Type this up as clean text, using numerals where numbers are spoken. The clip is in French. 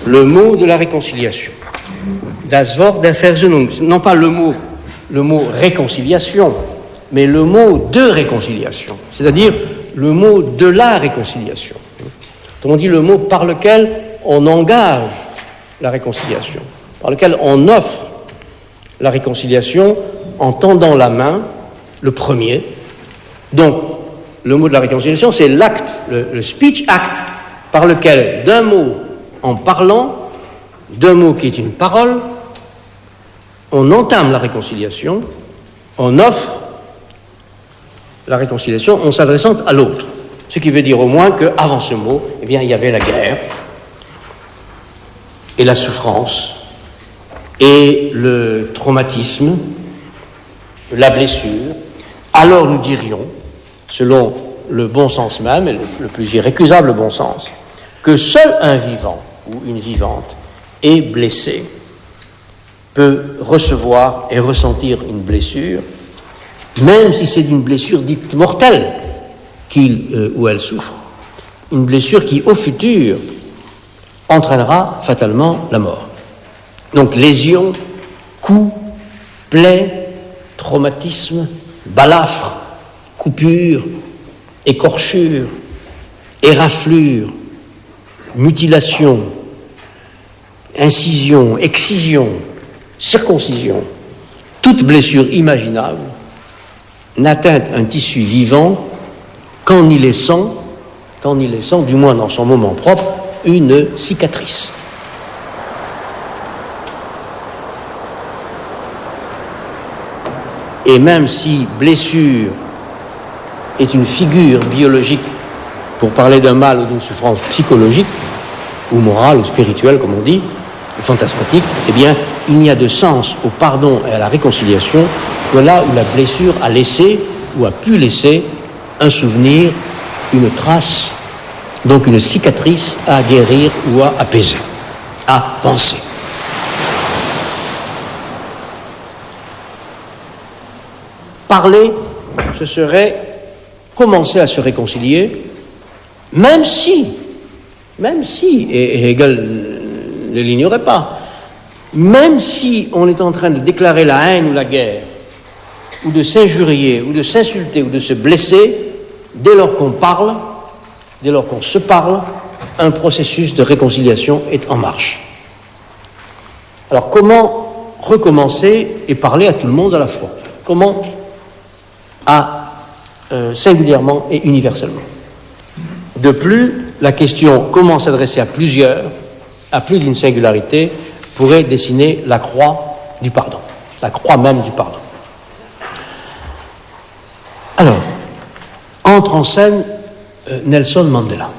le mot de la réconciliation. Das Wort der Versöhnung. Non pas le mot réconciliation, mais le mot de réconciliation, c'est-à-dire le mot de la réconciliation. Autrement dit, le mot par lequel on engage la réconciliation, par lequel on offre la réconciliation en tendant la main, le premier. Donc, le mot de la réconciliation, c'est l'acte, le speech act, par lequel, d'un mot en parlant, d'un mot qui est une parole, on entame la réconciliation, on offre la réconciliation en s'adressant à l'autre. Ce qui veut dire au moins qu'avant ce mot, eh bien, il y avait la guerre et la souffrance et le traumatisme, la blessure. Alors nous dirions, selon le bon sens même, et le plus irrécusable bon sens, que seul un vivant ou une vivante est blessé, peut recevoir et ressentir une blessure, même si c'est une blessure dite mortelle qu'il ou elle souffre, une blessure qui, au futur, entraînera fatalement la mort. Donc, lésion, coup, plaie, traumatisme, balafre, coupure, écorchure, éraflure, mutilation, incision, excision, circoncision, toute blessure imaginable n'atteint un tissu vivant qu'en y laissant, du moins dans son moment propre, une cicatrice. Et même si blessure est une figure biologique pour parler d'un mal ou d'une souffrance psychologique, ou morale, ou spirituelle, comme on dit, ou fantasmatique, eh bien, il n'y a de sens au pardon et à la réconciliation que là où la blessure a laissé, ou a pu laisser, un souvenir, une trace, donc une cicatrice à guérir ou à apaiser, à penser. Parler, ce serait commencer à se réconcilier, même si, et Hegel ne l'ignorait pas, même si on est en train de déclarer la haine ou la guerre, ou de s'injurier, ou de s'insulter, ou de se blesser, dès lors qu'on parle, dès lors qu'on se parle, un processus de réconciliation est en marche. Alors comment recommencer et parler à tout le monde à la fois? Comment singulièrement et universellement? De plus, la question comment s'adresser à plusieurs, à plus d'une singularité, pourrait dessiner la croix du pardon, la croix même du pardon. Alors, entre en scène Nelson Mandela.